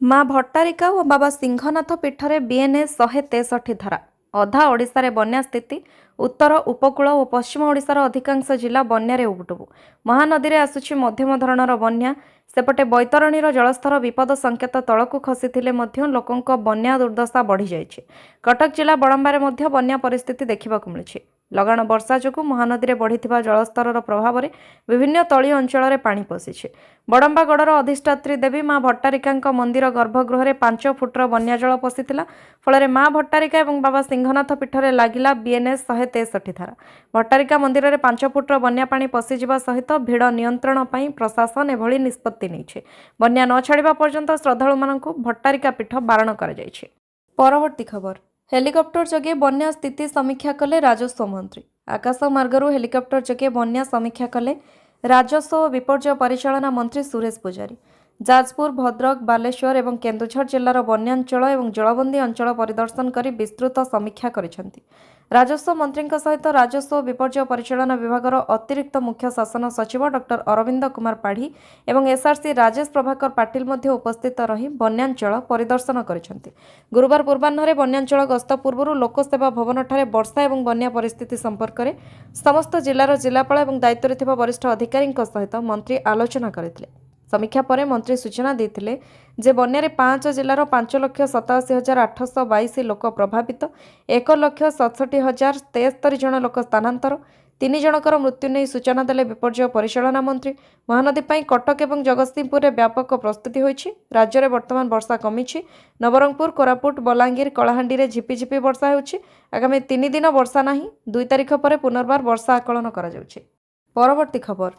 माँ भट्टारिका और बाबा सिंहनाथ पीठरे बीएनएस 163 धारा अधा ओडिशारे बन्या स्थिति उत्तर उपकूल और पश्चिम ओडिशार अधिकांश जिला बन्यारे उबुटुबु महानदी आसुछि मध्यम धरणर बन्या सेपटे बैतरणीर जलस्तर विपद संकेत तलकू खसीथिले मध्य लोकंक बन्या दुर्दशा बढ़ी जाइछि। कटक जिला बड़ंबारे मध्य बन्या परिस्थिति देखिबाकु मिलुछि। लगाण वर्षा जोगु महानदी बढ़िथिबा जलस्तर प्रभाव में विभिन्न तली अंचल पानी पशिछि। बड़ंबागड़र अधिष्ठात्री देवी माँ भट्टारिका मंदिर गर्भगृह 5 फुटर बन्या जल पशिथिला। फल माँ भट्टारिका और बाबा सिंहनाथ पीठरे लागिला बीएनएस 163 धारा। भट्टारिका मंदिर में 5 फुटर बन्या पानी पशिजिबा सहित भिड़ नियंत्रण पई प्रशासन एभली निष्पत्ति नेइछि। बन्या न छाड़िबा पर्यंत श्रद्धालु मानकु भट्टारिका पीठ बारण करा जाइछि। परवर्ती खबर हेलिकप्टर जगे बन्या स्थिति समीक्षा कले राजस्व मंत्री। आकाश मार्गरू हेलिकप्टर जगे बन्या समीक्षा कले राजस्व और विपर्यय परिचालना मंत्री सुरेश पुजारी। जाजपुर भद्रक बालेश्वर और केन्दुझर जिलार बन्यांचल और जलबंदी अंचल परिदर्शन कर विस्तृत समीक्षा करिसेंति। राजस्व मंत्री सहित राजस्व और विपर्यय परिचालना विभागर अतिरिक्त मुख्य शासन सचिव डॉक्टर अरविंद कुमार पाढ़ी और एसआरसी राजेश प्रभाकर पाटिल मध्य उपस्थित रही बन्यांचल परिदर्शन करिसेंति। गुरुवार पूर्वाह्न बन्यांचल गस्त पूर्व लोकसेवा भवन ठारे वर्षा और बन्या परिस्थिति संपर्क में समस्त जिलार जिलापाल और दायित्व थिबा वरिष्ठ अधिकारी सहित मंत्री आलोचना करथिले। समीक्षा पर मंत्री सूचना देते जे बन्यारे 5 जिलार 5,87,822 लोक प्रभावित 1,67,073 जन लोक स्थानांतर 3 जनकर मृत्यु नहीं सूचना देले विपर्यय परिचालना मंत्री। महानदी पर कटक और जगतसिंहपुर में व्यापक प्रस्तुति होइछि। राज्य में वर्तमान वर्षा कमिछि। नवरंगपुर कोरापुट बलांगीर कलाहांडी में झिपिझिपि वर्षा होइछि। आगामी 3 दिन वर्षा नहीं। 2 तारिख पर पुनर्बार वर्षा आकलन करा जाउछि। परवर्ती खबर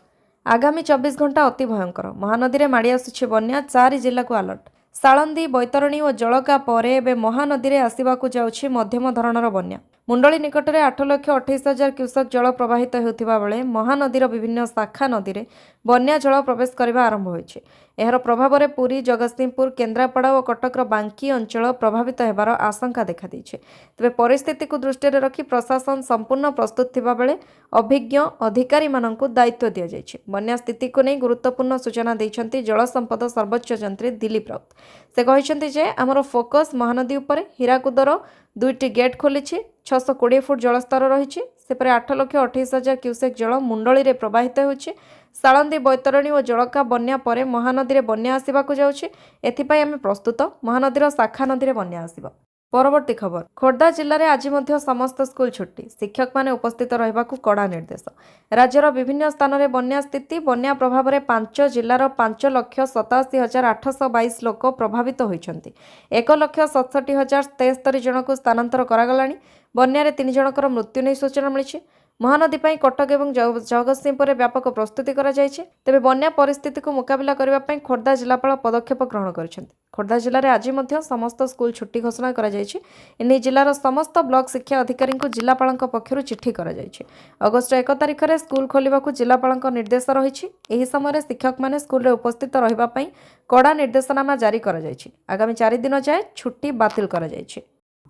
आगामी 24 घंटा अति भयंकर महानदी में माड़ी आसुछि बन्या 4 जिला को अलर्ट। सालंदी बैतरणी और जलका परे एबे महानदी में आसवाक जाउछि मध्यम धरणर बन्या। मुंडली निकट में 8,28,000 क्यूसेक जल प्रवाहित होता बेले महानदीर विभिन्न शाखा नदी में बन्या जल प्रवेश करने आरंभ होइछि। एहर प्रभाव में पुरी जगतसिंहपुर केन्द्रापड़ा और कटकर बांकी अंचल प्रभावित होबार आशंका देखा देइछि। तेबे परिस्थिति को दृष्टि रखी प्रशासन संपूर्ण प्रस्तुत थिबा बेले अभिज्ञ अधिकारी माननकु दायित्व दिया जाइछि। बन्या स्थिति को नहीं गुरुत्वपूर्ण सूचना देइछन्ति जल संपद सर्वोच्च यंत्री दिलीप राउत। से कहिछन्ति जे हमर फोकस महानदी उपरे हीराकुदर 2टी गेट खोलिछि। 620 फुट जलस्तर रही। सेपरे 8,28,000 क्यूसेक जल मुंडली में प्रवाहित होछि। सालंदी बैतरणी और जलका बन्या परे महानदी में बन्या आसवाक जाउछि। एथिपाई आमे प्रस्तुत महानदीर शाखा नदी में बन्या आसिबा। परवर्ती खबर खोर्धा जिले में आज मध्य समस्त स्कूल छुट्टी। शिक्षक माने उपस्थित रहिबाकु कड़ा निर्देश। राज्यर विभिन्न स्थान में बन्या स्थिति बन्या प्रभाव में 5 जिलार 5,87,822 लोक प्रभावित होइछन्ति। 1,67,073 जन को स्थानांतर करागलानी। बन्यारे 3 जनकर मृत्यु नहीं सूचना मिली। महानदी पर कटक और जगतसिंहपुर व्यापक प्रस्तुति करा जायछि। तेबे बन्या परिस्थिति को मुकाबिला करबा पई खोर्धा जिलापाल पदक्षेप ग्रहण करिसेंति। खोर्धा जिले में आज मध्य समस्त स्कूल छुट्टी घोषणा करा जायछि। एने जिलार समस्त ब्लॉक शिक्षा अधिकारी को जिलापाल पक्षरु चिट्ठी करा जायछि। अगस्ट 1 तारिख में स्कूल खोलिबाकु जिलापाल निर्देश रही। एही समय शिक्षक माने स्कूल रे उपस्थित रहिबा पई कड़ा निर्देशनामा जारी करा जायछि। आगामी 4 दिन जाए छुट्टी बातिल करा जायछि।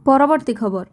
परवर्ती खबर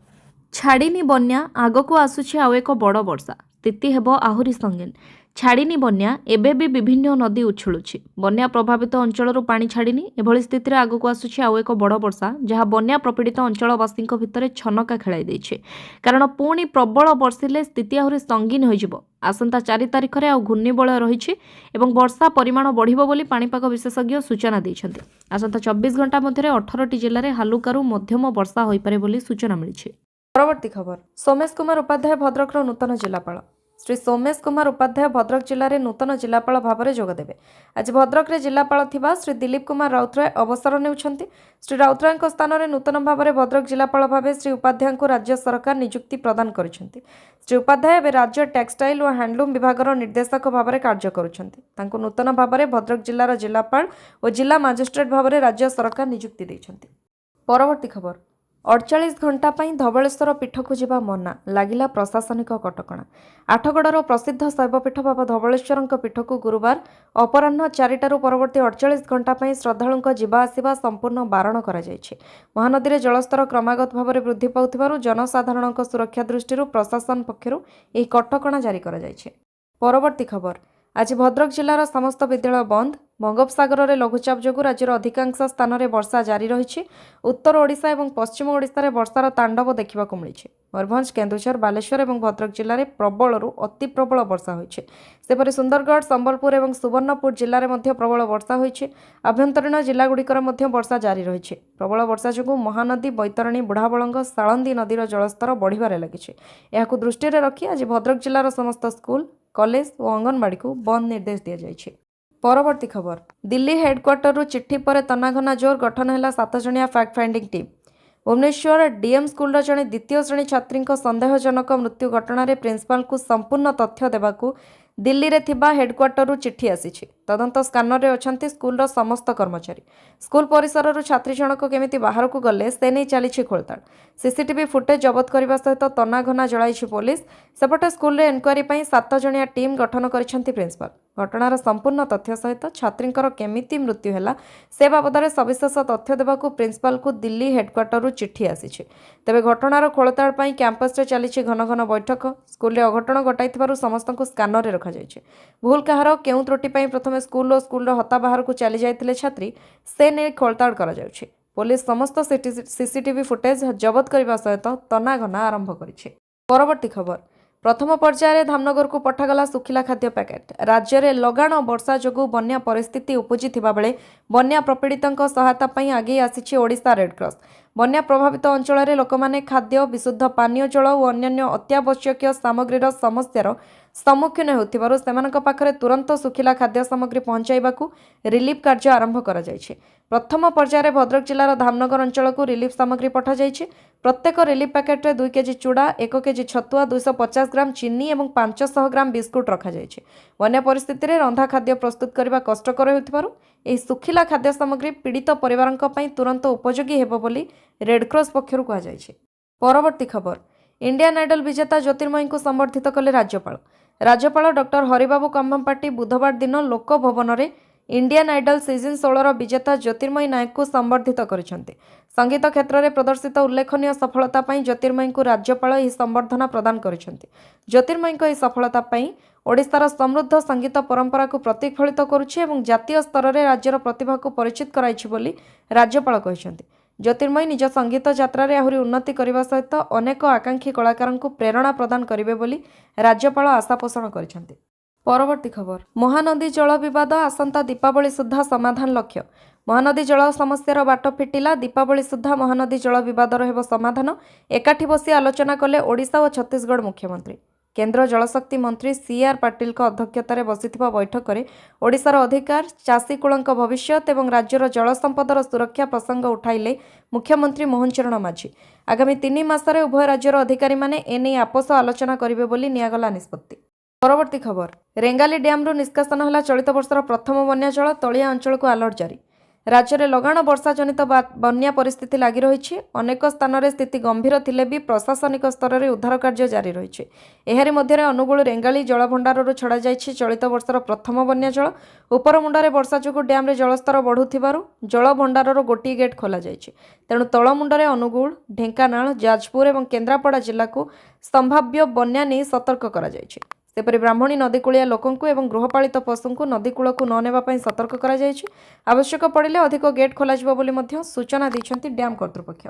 छाड़ीनी बन्या आगको आसुछि आउ एक बड़ वर्षा स्थिति हेबो आहुरी संगीन। छाड़ीनी बन्या एबे भी विभिन्न नदी उछुलुछि। बन्या प्रभावित अंचलरू पानी छाड़ीनी एभली स्थिति रे आगको आसुछि आउ एक बड़ वर्षा जहाँ बन्या प्रपीड़ित अंचलवासी भितर छनका खेलाई दैछि। कारण पुणी प्रबल वर्षिले स्थिति आहुरी संगीन होइजिबो। आसंता 4 तारिख में आउ घूर्णिबलय रही और वर्षा परिमाण बढ़िबो बोली पाणीपाग विशेषज्ञ सूचना दैछन्ति। आसंता 24 घंटा मध्य 18टी जिले में हालुकारू मध्यम वर्षा होइपारे बोली सूचना मिली। परवर्ती खबर सोमेश कुमार उपाध्याय भद्रकर नूतन जिलापाल। श्री सोमेश कुमार उपाध्याय भद्रक जिले में नूतन जिलापाल भाव में जोगदेवे। आज भद्रक रे जिलापाल थिबा श्री दिलीप कुमार राउतराय अवसर नेउछन्ति। श्री राउतराय स्थान में नूतन भाव में भद्रक जिलापाल भाव श्री उपाध्याय को राज्य सरकार नियुक्ति प्रदान करिसेंति। श्री उपाध्याय एवं राज्य टेक्सटाइल और हैंडलूम विभागर निर्देशक भाव में कार्य करुछन्ति। तांको नूतन भाव में भद्रक जिलार जिलापाल और जिला मजिस्ट्रेट भाव में राज्य सरकार नियुक्ति दैछन्ति। परवर्ती खबर 48 घंटा पर धवलेश्वर पीठ को जावा मना लगिला प्रशासनिक कटकणा। आठगड़र प्रसिद्ध शैवपीठ बाबा धवलेश्वर पीठ को गुरुवार अपराह्न 4टारू परवर्ती 48 घंटा पर श्रद्धालुं जीवा आसिबा संपूर्ण बारण करा जायछि। महानदी में जलस्तर क्रमागत भाव में वृद्धि पाउथिबारु जनसाधारण सुरक्षा दृष्टि प्रशासन पक्षरु एही कटकणा जारी करा जायछि। परवर्ती खबर आज भद्रक जिलार समस्त विद्यालय बंद। बंगोपसागर लघुचाप जो राज्यर अधिकांश स्थान में वर्षा जारी रही। उत्तर ओडिशा और पश्चिम ओडिशा रे वर्षार तांडव देखा मिली। मयूरभंज, केन्दुझर, बालेश्वर और भद्रक जिले में प्रबलू अति प्रबल वर्षा होती। सेपरि सुंदरगढ़, संबलपुर और सुवर्णपुर जिले में प्रबल वर्षा होती। आभ्यंतरीण जिलागुड़िकर वर्षा जारी रही। प्रबल वर्षा जो महानदी, बैतरणी, बुढ़ाबलंग, सालंदी नदीर जलस्तर बढ़िबार लगी। यह दृष्टि रखी आज भद्रक जिलार समस्त स्कूल, कॉलेज और अंगनवाड़ी को बंद निर्देश दि जाइए। परवर्ती खबर, दिल्ली हेडक्वार्टर चिट्ठी पर तनाघना जोर, गठन है 7 जणिया fact finding team. Bhubaneswar DM school जड़े द्वितीय श्रेणी छात्री संदेहजनक मृत्यु घटना प्रिंसिपाल को संपूर्ण तथ्य देवाकू दिल्ली रे थिबा हेडक्वार्टर चिट्ठी आसी। तदंत स्कानर रे अछंती स्कूल समस्त कर्मचारी। स्कूल परिसर छात्री जनक केमिति बाहर को गले से नहीं चली खोलताड़। सीसीटीवी फुटेज जबत करने सहित तनाघना जलाई पुलिस। सेपटे स्कूल रे एनक्वारी पई 7 जणिया टीम गठन करिसेंती प्रिंसिपाल। घटनार संपूर्ण तथ्य सहित छात्रींकर केमिति मृत्यु हैला से बाबद सविशेष तथ्य देवाकू प्रिंसिपाल को दिल्ली हेडक्वार्टर चिट्ठी आसी। तेबे घटनार खोलताड़ पई कैंपस रे चली घन घन बैठक। स्कूल रे अघटन घटाइथिबारु समस्त स्कानर रे रखा जाइछे। भूल कहार केउ त्रुटि पई प्रथमे स्कूल और स्कूल हता बाहर को चली जाइथिले छात्री से ने खोलताड़ करा जाउछे। पुलिस समस्त सीसीटीवी फुटेज जबत करने सहित तनाघना आरंभ करिछे। परवर्ती खबर, प्रथम पर्यायर धामनगर को पठागला सुखिला खाद्य पैकेट। राज्य में लगाण वर्षा जोगु बन्या परिस्थिति उपजी बेले बन्या प्रपीड़ितों सहायता पई आगे आसी ओडिशा रेडक्रॉस। बन्या प्रभावित अंचल में लोक माने खाद्य, विशुद्ध पानीय जल और अन्य अत्यावश्यक सामग्रीर समस्यार सम्मुखीन होतिबारु सेमानक पाखरे तुरंत सुखिला खाद्य सामग्री पहुंचाइबाकू रिलीफ कार्य आरंभ करा जायछि। प्रथम पर्यायर भद्रक जिलार धामनगर अंचल को रिलीफ सामग्री पठा जायछि। प्रत्येक रिलीफ पैकेट रे 2 केजी चूड़ा, 1 केजी छतुआ, 250 ग्राम चीनी और 500 ग्राम बिस्कुट रखा जायछि। बन्या परिस्थिति रे रंधा खाद्य प्रस्तुत करबा कष्टकर होतिबारु एही सुखिला खाद्य सामग्री पीड़ित परिवारक पई तुरंत उपयोगी हेबो बोली रेडक्रॉस पक्षरु कहा जायछि। परवर्ती खबर, इंडियन आइडल विजेता ज्योतिर्मयी को संबर्धित कले राज्यपाल। राज्यपाल डॉक्टर हरिबाबू कंभमपाटी बुधवार दिन लोक भवन में इंडियन आइडल सीजन 16 विजेता ज्योतिर्मयी नायक को संबर्धित करिसेंते। संगीत क्षेत्र में प्रदर्शित उल्लेखनीय सफलता पई ज्योतिर्मयी को राज्यपाल यह संबर्धना प्रदान करिसेंते। ज्योतिर्मयी यह सफलता पई ओडिशार समृद्ध संगीत परंपरा को प्रतिफलित करुछि एवं जातीय स्तर में राज्यर प्रतिभा को परिचित कराइछि बोली राज्यपाल कहिसेंते। ज्योतिर्मयी निज संगीत यात्रा आहरी उन्नति करने सहित अनेक आकांक्षी कलाकार को प्रेरणा प्रदान करेंगे बोली राज्यपाल आशा पोषण करिसेंते। परवर्ती खबर, महानदी जल विवाद आसंता दीपावली सुधा समाधान लक्ष्य। महानदी जल समस्यार बाट फिटिला। दीपावली सुधा महानदी जल विवादर हेब समाधान। एकाठी बसी आलोचना कले ओडिशा और छत्तीसगढ़ मुख्यमंत्री। केंद्र जलशक्ति मंत्री सीआर पाटिल अध्यक्षतार बसिथिबा बैठक में ओडिशार अधिकार, चाषीकूलक भविष्य और राज्यर जल संपदर सुरक्षा प्रसंग उठाइले मुख्यमंत्री मोहन चरण माझी। आगामी 3 मासरे उभय राज्यर अधिकारी माने एने आपस आलोचना करिवे बोली नियागला निष्पत्ति। परवर्ती खबर, रेंगाली डैम्रु निष्कासन है चलित वर्षर प्रथम बन्या जल। तलिया अंचल को अलर्ट जारी। राज्य में लगाण वर्षा जनित बन्या परिस्थिति लगी रही। अनेक स्थान में स्थिति गंभीर थिले भी प्रशासनिक स्तर में उद्धार कार्य जारी रही। एहारी मध्य अनुगुल रेंगाली जलभंडार छड़ा जाइछि चलित वर्षर प्रथम बन्या जल। उपरमुंडे वर्षा जोगु डैम रे जलस्तर बढ़ुथिबारु जलभंडारर गोटी गेट खोला जाइछि। तेणु तलमुंडे अनुगुल, ढेंकानाल, जाजपुर और केन्द्रापड़ा जिला को संभाव्य बन्या नहीं सतर्क करा जाइछि। सेपरि ब्राह्मणी नदीकूलिया लोकों एवं गृहपालित पशु को नदीकूल को न नेबा पई सतर्क करा जाइछि। आवश्यक पड़िले अधिक गेट खोला जिवो बोली मध्य सूचना दैछन्ति डैम कर्तृपक्ष।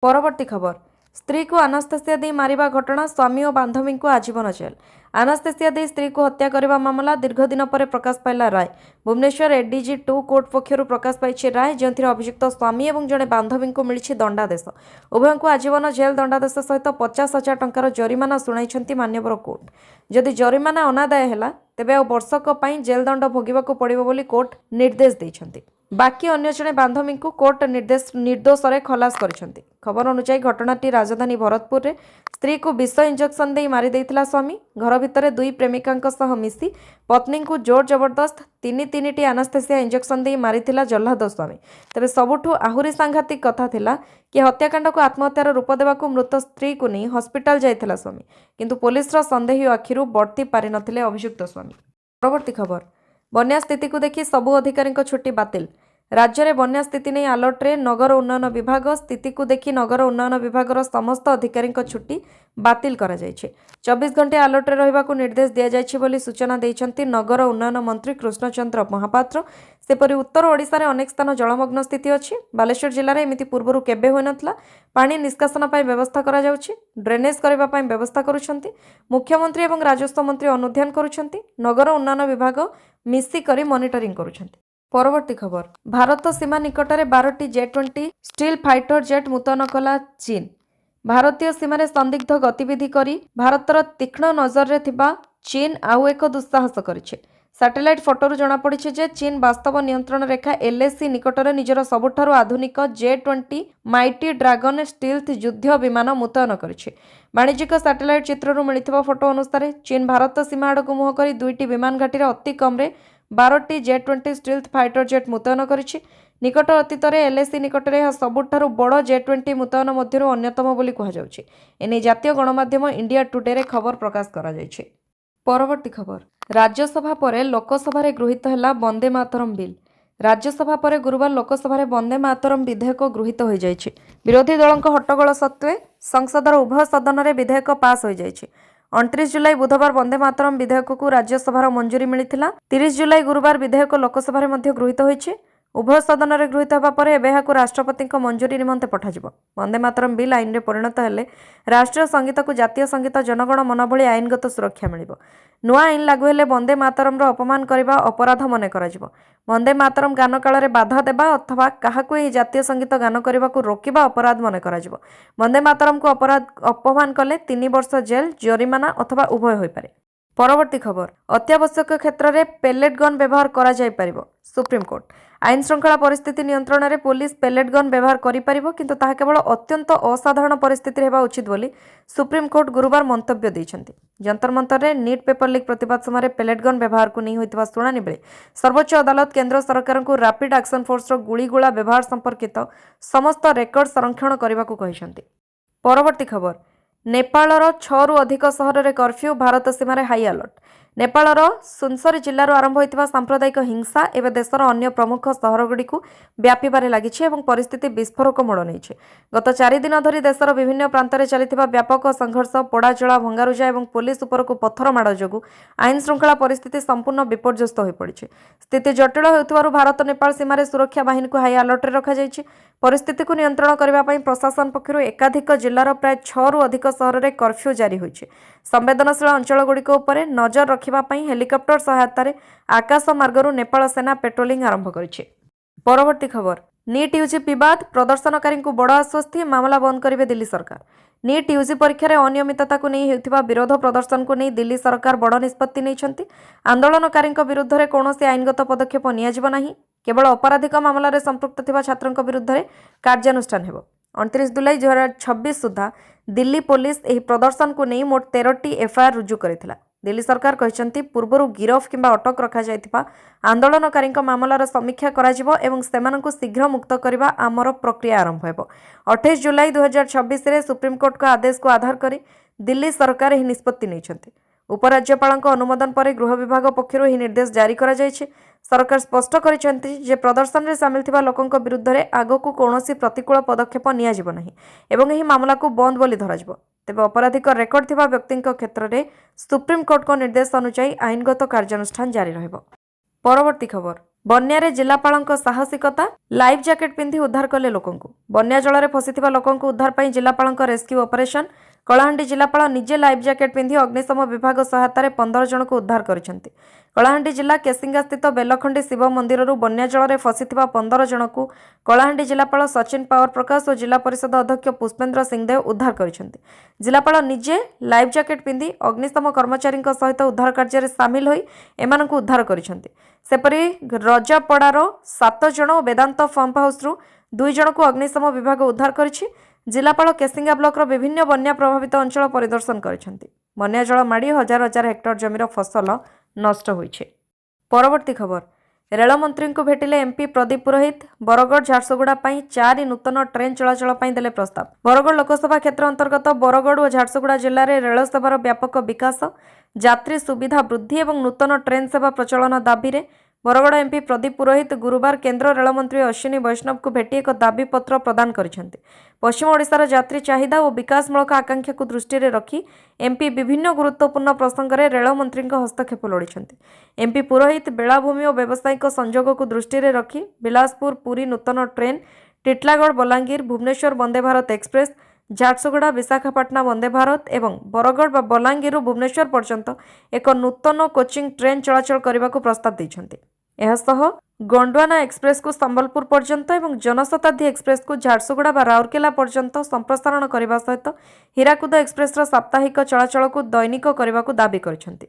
परवर्ती खबर, स्त्री को अनास्थेसिया दे मारिबा घटना। स्वामी और बांधवी को आजीवन जेल। अनास्थेसिया दे स्त्री को हत्या करने मामला दीर्घ दिन पर प्रकाश पाइला राय। भुवनेश्वर एडीजी 2 कोर्ट पक्षर प्रकाश पाई राय जो अभियुक्त स्वामी और जड़े बांधवी को मिली दंडादेश। उभय को आजीवन जेल दंडादेश सहित 50,000 टंकार जरिमाना शुणाई मान्यवर कोर्ट। जदि जरिमाना अनादाय है तेबे आ वर्षक जेल दंड भोगवाक पड़ो बोली कोर्ट निर्देश देइछन्ति। बाकी अन्य जड़े बांधवी को कोर्ट निर्दोष खलास करिसेंति। खबर अनुसार घटनाटी राजधानी भरतपुर रे स्त्री को विष इंजेक्शन दे मारी देइथिला स्वामी। घर भितर 2 प्रेमिका सह मिसी पत्नी को जोर जबरदस्त 3टी अनास्थेसिया इंजेक्शन दे मारिथिला जल्लाद स्वामी। तेबे सबुठु आहुरी सांघातिक कथा थिला कि हत्याकांड को आत्महत्यार रूप देवाकू मृत स्त्री को नहीं हॉस्पिटल जाइथिला स्वामी, किंतु पुलिस संदेही आखिरु बढ़ती पारि नथिले अभियुक्त स्वामी। परवर्ती खबर, बन्या स्थिति को देखि सबु अधिकारी छुट्टी बातिल। राज्य में बन्या स्थिति नहीं आलर्ट्रे नगर उन्नयन विभाग स्थिति को देखि नगर उन्नयन विभाग समस्त अधिकारी छुट्टी बातिल करा जायछि। 24 घंटे आलर्ट्रे रहिबाकु निर्देश दिया जायछि बोली सूचना देइछन्ति नगर उन्नयन मंत्री कृष्णचंद्र महापात्र। सेपरि उत्तर ओडिशा रे अनेक स्थान जलमग्न स्थिति अछि। बालेश्वर जिल्ला रे एमिति पूर्वरु केबे होय नथला। पानी निष्कासन पय व्यवस्था करा जाउछि। ड्रेनेज करबा पय व्यवस्था करूछन्ति। मुख्यमंत्री एवं राजस्व मंत्री अनुध्यान करूछन्ति। नगर उन्नयन विभाग मिसी करी मॉनिटरिंग करूछन्ति। परवर्ती खबर भारत सीमा निकटरे 12टी J-20 स्टील फाइटर जेट मुतयन कला चीन। भारतीय सीमार संदिग्ध गतिविधि करी भारतर तीक्ष्ण नजर रे थिबा चीन आउ एक दुस्साहस करिछे। सैटेलाइट फोटोरु जना पड़िछे जे चीन वास्तव नियंत्रण रेखा LAC निकटरे निजर सबुठारु आधुनिक J-20 माइटी ड्रैगन स्टील्थ युद्ध विमान मुतयन करिछे। वाणिज्यिक सैटेलाइट चित्ररु मिलिथिबा फोटो अनुसार चीन भारत सीमा आड़कु मुह करी 2टी विमान घाटीर अति कमरे 12टी J-20 स्टील्थ फाइटर जेट मुतयन करिछि। निकट अतीतरे LAC निकटरे यह सबुठारु बड़ J-20 मुतयन मध्यरु अन्यतम बोली कहा जाउछि। एने जातीय गणमाध्यम इंडिया टुडे रे खबर प्रकाश करा जायछि। परवर्ती खबर राज्यसभा परे लोकसभा रे गृहीत हैला वंदे मातरम बिल। राज्यसभा परे गुरुवार लोकसभा रे वंदे मातरम विधेयक गृहीत हो जायछि। विरोधी दलक हट्टगोल सत्वे संसदर उभय सदन रे विधेयक पास हो जायछि। 29 जुलाई बुधवार वंदे मातरम विधेयक को राज्यसभार मंजूरी मिलिथिला। 30 जुलाई गुरुवार विधेयक लोकसभा रे मध्य गृहीत होइछि। उभय सदन में गृहीत होगा पर एहाकु राष्ट्रपति मंजूरी निमंते पठाଯିब। वंदे मातरम बिल आईन रे परिणत हेले राष्ट्रीय संगीत को जातीय संगीत जनगण मन भली आईनगत सुरक्षा मिलिब। नुआ आईन लागू हेले वंदे मातरम रो अपमान करबा अपराध मने कराजिब। वंदे मातरम गान काल रे बाधा देबा अथवा काहाकु एही जातीय संगीत गान करबाकु रोकिबा अपराध मने कराजिब। वंदे मातरम को अपमान कले 3 वर्ष जेल जरिमाना अथवा उभय होई पारे। परवर्ती खबर अत्यावश्यक क्षेत्र में पेलेट गन व्यवहार करा जाय परिबो। सुप्रीम कोर्ट आईन श्रृंखला परिस्थिति नियंत्रण में पुलिस पेलेट गन व्यवहार करि परिबो किंतु ताहा केवल अत्यंत असाधारण परिस्थिति हेबा उचित बोली सुप्रीम कोर्ट गुरुवार मंतव्य दैछन्ति। जंतर मंतर रे नीट पेपर लीक प्रतिवाद समय पेलेट गन व्यवहार को नहीं होइतबा शुणानी बेले सर्वोच्च अदालत केंद्र सरकार को रैपिड एक्शन फोर्स रो गुळीगोळा व्यवहार संपर्कित समस्त रेकर्ड संरक्षण करने को कहिसन्ति। परवर्ती खबर नेपालर 6 रु अधिक सहर में कर्फ्यू भारत सीमार हाई अलर्ट। नेपालर सुनसरी जिल्लार आरंभ होइतिबा सांप्रदायिक हिंसा एवं देशर अन्य प्रमुख सहरगुड़ी को व्यापीबारे लागिछि एवं परिस्थिति विस्फोरक मोड़ नेइछि। गत 4 दिन धरी देशर विभिन्न प्रांतरे चलिथिबा व्यापक संघर्ष पोड़ाजला भंगारुजा एवं पुलिस उपरकु पत्थर माड़ जोगु आईन श्रृंखला परिस्थिति संपूर्ण विपर्यस्त होई पड़िछि। स्थिति जटिल हेउथिबारु भारत नेपाल सीमारे सुरक्षा बाहिनी को हाई अलर्ट रे रखा जाइछि। परिस्थिति को नियंत्रण करबा पई प्रशासन पक्षरु एकाधिक जिल्लार प्राय 6 रु अधिक सहर में कर्फ्यू जारी होइछि। संवेदनशील अंचल गुड़िक उपर नजर रखिबा पई हेलिकॉप्टर सहायता रे आकाश मार्गरु नेपाल सेना पेट्रोलिंग आरंभ करिछि। परवर्ती खबर नीट यूजी विवाद प्रदर्शनकारी को बड़ आश्वस्ति मामला बंद करिवे दिल्ली सरकार। नीट यूजी परीक्षा रे अनियमितता को नहीं हेउथिबा विरोध प्रदर्शन को नहीं दिल्ली सरकार बड़ निष्पत्ति नैछन्ति। आंदोलनकारी विरुद्ध रे कोनोसी आईनगत पदक्षेप नियाजिब नाही। केवल अपराधिक मामला रे संपृक्त थिबा छात्रंक विरुद्ध रे कार्यानुष्ठान हेबो। 29 जुलाई 2026 सुधा दिल्ली पुलिस एही प्रदर्शन को नहीं मोट 13टी एफआईआर रुजु करिथिला। दिल्ली सरकार कहते पूर्वर गिरफ किंबा अटक रखा जायथिबा आंदोलनकारी मामलार समीक्षा कराजिबो एवं सेमानंकु शीघ्र मुक्त करबा आमर प्रक्रिया आरंभ हेबो। 28 जुलाई 2026 रे सुप्रीम कोर्ट को आदेश को आधार करी दिल्ली सरकार एही निष्पत्ति नैछन्ति। उपराज्यपालक अनुमोदन पर गृह विभाग पक्षरु एही निर्देश जारी करा जायछि। सरकार स्पष्ट करिसेंति जे प्रदर्शन रे शामिल थिबा लोकंक विरुद्ध रे आगकु कोनोसी प्रतिकूल पदक्षेप नियाजिबो नाही एवं एही मामला को बंद बोली धराजिबो। तेबे अपराधिक रेकर्ड थिबा व्यक्तिंक क्षेत्र में सुप्रीम कोर्ट को निर्देश अनुसार आईनगत कार्यानुष्ठान जारी रहिबो। परवर्ती खबर बन्या जिलापालक साहसिकता लाइफ जैकेट पिंधि उद्धार कले लोकंकु। बन्या जल फसीथिबा लोकंकु उद्धार पई जिलापालक रेस्क्यू ऑपरेशन कलाहांडी जिलापाल निजे लाइफ जैकेट पिंधि अग्निशम विभाग सहायतार 15 जन को उद्धार करिसेंति। कलाहांडी जिला केसिंगा स्थित बेलखंडी शिव मंदिर बन्या जल फसीथिबा 15 जन को कलाहांडी जिलापाल सचिन पावर प्रकाश और जिला परिषद अध्यक्ष पुष्पेन्द्र सिंहदेव उद्धार करिसेंति। जिलापाल निजे लाइफ जैकेट पिंधि अग्निशम कर्मचारी सहित उद्धार कार्य सामिल होई एमानकु उद्धार करिसेंति। सेपरि रजापड़ार 7 जन और वेदांत पंप हाउस 2 जन को अग्निशम विभाग उद्धार करिछि। जिलापाल केसिंगा ब्लॉकर विभिन्न बन्या प्रभावित अंचल परिदर्शन करिसेंति। बन्या जल माड़ी हजार हजार हेक्टर जमीर फसल नष्ट होइछे। परवर्ती खबर रेलमंत्री को भेटिले एमपी प्रदीप पुरोहित। बरगढ़ झारसुगुड़ा 4 नूतन ट्रेन चलाचल देले प्रस्ताव। बरगढ़ लोकसभा क्षेत्र अंतर्गत बरगढ़ और झारसुगुड़ा जिले में रेल सेवार व्यापक विकास यात्री सुविधा वृद्धि और नूतन ट्रेन सेवा प्रचलन दाबी रे ବରଗଡ଼ ଏମ୍ପି ପ୍ରଦୀପ ପୁରୋହିତ ଗୁରୁବାର କେନ୍ଦ୍ର ରେଳମନ୍ତ୍ରୀ ଅଶ୍ୱିନୀ ବୈଷ୍ଣବଙ୍କୁ ଭେଟି ଏକ ଦାବିପତ୍ର ପ୍ରଦାନ କରିଛନ୍ତି। ପଶ୍ଚିମ ଓଡ଼ିଶାର ଯାତ୍ରୀ ଚାହିଦା ଓ ବିକାଶମୂଳକ ଆକାଂକ୍ଷାକୁ ଦୃଷ୍ଟିରେ ରଖି ଏମ୍ପି ବିଭିନ୍ନ ଗୁରୁତ୍ୱପୂର୍ଣ୍ଣ ପ୍ରସଙ୍ଗରେ ରେଳମନ୍ତ୍ରୀଙ୍କ ହସ୍ତକ୍ଷେପ ଲୋଡ଼ିଛନ୍ତି। ଏମ୍ପି ପୁରୋହିତ ବେଳାଭୂମି ଓ ବ୍ୟବସାୟିକ ସଂଯୋଗକୁ ଦୃଷ୍ଟିରେ ରଖି ବିଳାସପୁର ପୁରୀ ନୂତନ ଟ୍ରେନ୍, ଟିଟଲାଗଡ଼ ବଲାଙ୍ଗୀର ଭୁବନେଶ୍ୱର ବନ୍ଦେ ଭାରତ ଏକ୍ସପ୍ରେସ୍, ଝାରସୁଗୁଡ଼ା ବିଶାଖାପାଟଣା ବନ୍ଦେ ଭାରତ ଏବଂ ବରଗଡ଼ ବା ବଲାଙ୍ଗୀରରୁ ଭୁବନେଶ୍ୱର ପର୍ଯ୍ୟନ୍ତ ଏକ ନୂତନ କୋଚିଂ ଟ୍ରେନ୍ ଚଳାଚଳ କରିବାକୁ ପ୍ରସ୍ତାବ ଦେଇଛନ୍ତି। ଏହାସହ ଗଣ୍ଡୱାନା ଏକ୍ସପ୍ରେସ୍କୁ ସମ୍ବଲପୁର ପର୍ଯ୍ୟନ୍ତ ଏବଂ ଜନଶତାବ୍ଦୀ ଏକ୍ସପ୍ରେସ୍କୁ ଝାରସୁଗୁଡ଼ା ବା ରାଉରକେଲା ପର୍ଯ୍ୟନ୍ତ ସମ୍ପ୍ରସାରଣ କରିବା ସହିତ ହୀରାକୁଦ ଏକ୍ସପ୍ରେସ୍ର ସାପ୍ତାହିକ ଚଳାଚଳକୁ ଦୈନିକ କରିବାକୁ ଦାବି କରିଛନ୍ତି।